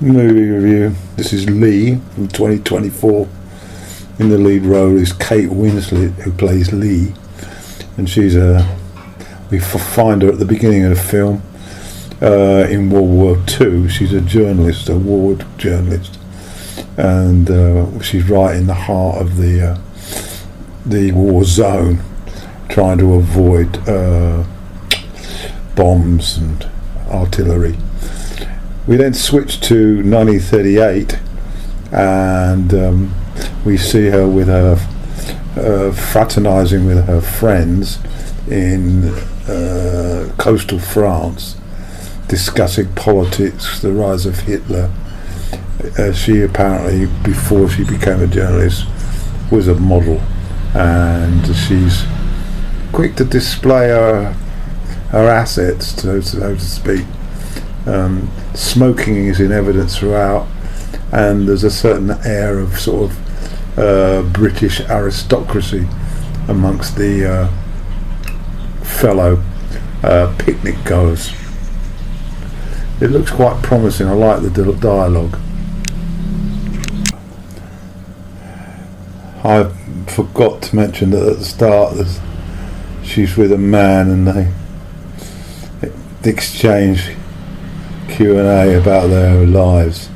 Movie review. This is Lee from 2024. In the lead role is Kate Winslet, who plays Lee, and we find her at the beginning of the film in World War II. She's a journalist, a war journalist, and she's right in the heart of the war zone, trying to avoid bombs and artillery. We then switch to 1938, and we see her with her fraternising with her friends in coastal France, discussing politics, the rise of Hitler. She apparently, before she became a journalist, was a model, and she's quick to display her assets, so to speak. Smoking is in evidence throughout, and there's a certain air of sort of British aristocracy amongst the fellow picnic goers. It looks quite promising. I like the dialogue. I forgot to mention that at the start she's with a man, and they exchange Q&A about their lives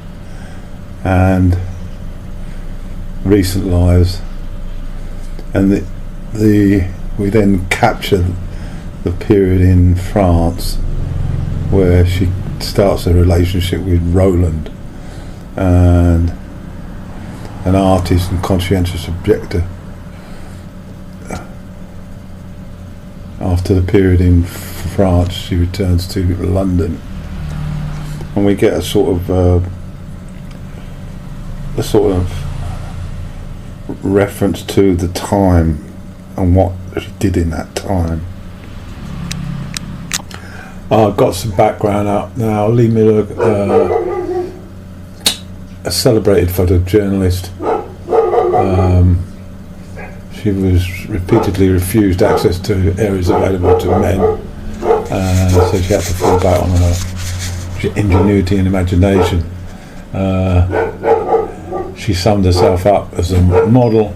and recent lives, and we then capture the period in France where she starts a relationship with Roland, and an artist and conscientious objector. After the period in France, she returns to London, and we get a sort of reference to the time and what she did in that time. I've got some background up now. Lee Miller, a celebrated photojournalist. She was repeatedly refused access to areas available to men, so she had to fall back on her ingenuity and imagination. She summed herself up as a model,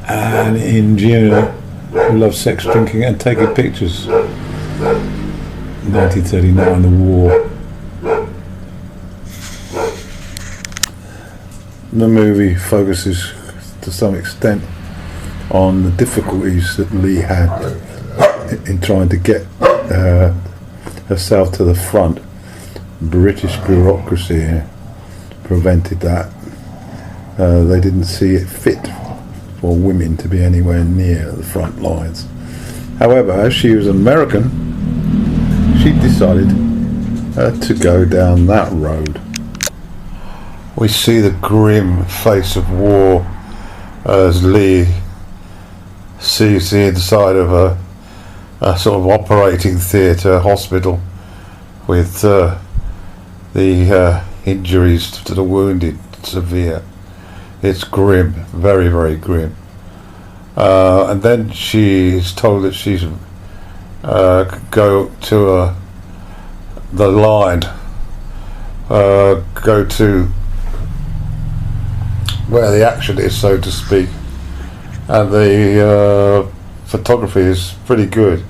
an ingenue who loved sex, drinking and taking pictures. 1939, the war. The movie focuses to some extent on the difficulties that Lee had in trying to get herself to the front. British bureaucracy prevented that. They didn't see it fit for women to be anywhere near the front lines. However, as she was an American, she decided to go down that road. We see the grim face of war as Lee sees the inside of a sort of operating theatre hospital with the injuries to the wounded severe. It's grim, very, very grim. And then she is told that she's go to the line, go to where the action is, so to speak, and the photography is pretty good,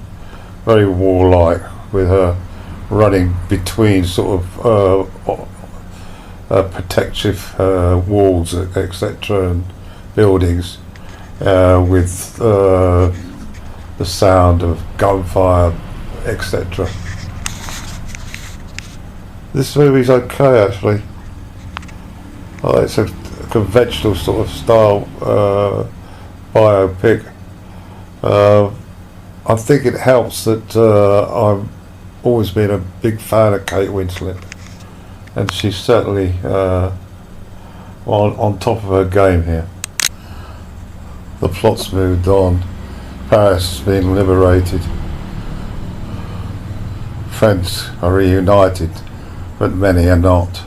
very warlike, with her running between sort of protective walls, etc., and buildings, with the sound of gunfire, etc. This movie's okay, actually. It's a conventional sort of style biopic. I think it helps that I've always been a big fan of Kate Winslet, and she's certainly on top of her game here. The plot's moved on. Paris has been liberated. Friends are reunited, but many are not.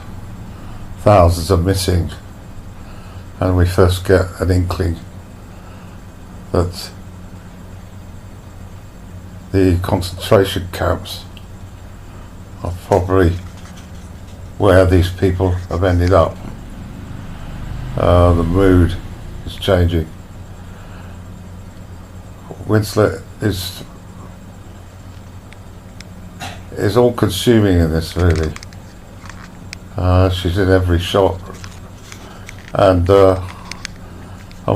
Thousands are missing, and we first get an inkling that the concentration camps are probably where these people have ended up. The mood is changing. Winslet is all consuming in this, really. She's in every shot, and I'm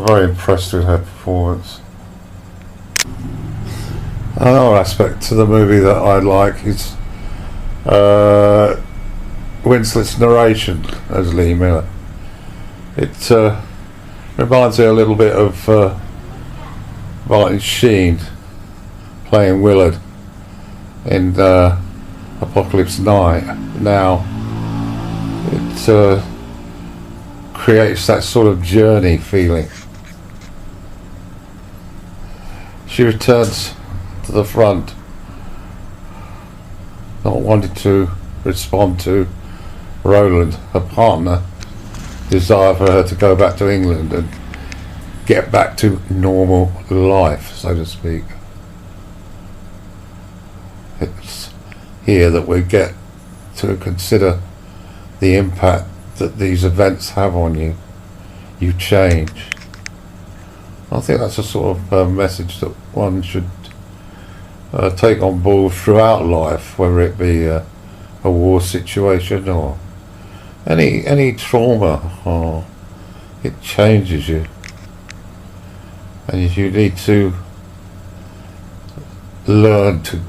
very impressed with her performance. Another aspect to the movie that I like is Winslet's narration as Lee Miller. It reminds me a little bit of Martin Sheen playing Willard in Apocalypse Now. It creates that sort of journey feeling. She returns to the front, not wanting to respond to Roland, her partner, desire for her to go back to England and get back to normal life, so to speak. It's here that we get to consider the impact that these events have on you. You change. I think that's a sort of message that one should take on board throughout life, whether it be a war situation or any trauma, or it changes you, and you need to learn to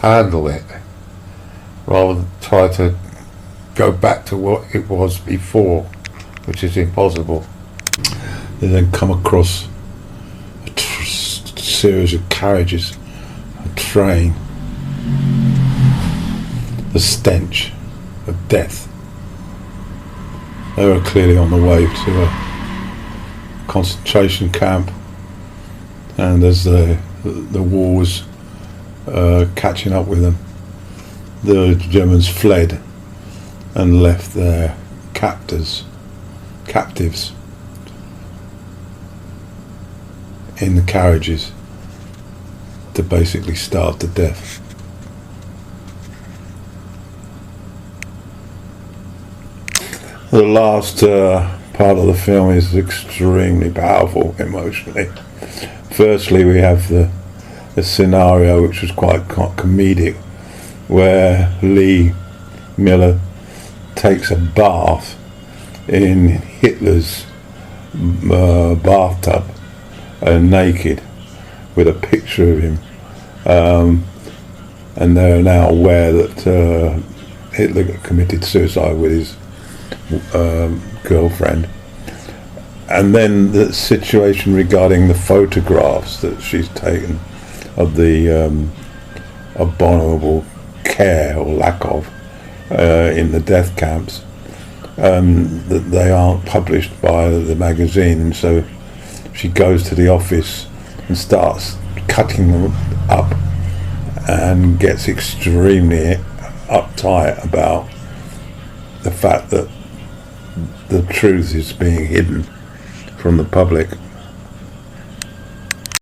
handle it rather than try to go back to what it was before, which is impossible. They then come across a series of carriages, a train, the stench of death. They were clearly on the way to a concentration camp, and as the war was catching up with them, the Germans fled and left their captives in the carriages to basically starve to death. The last part of the film is extremely powerful emotionally. Firstly, we have the scenario, which was quite comedic, where Lee Miller takes a bath in Hitler's bathtub, naked, with a picture of him, and they're now aware that Hitler committed suicide with his girlfriend. And then the situation regarding the photographs that she's taken of the abominable care or lack of in the death camps, that they aren't published by the magazine, and so she goes to the office and starts cutting them up and gets extremely uptight about the fact that the truth is being hidden from the public.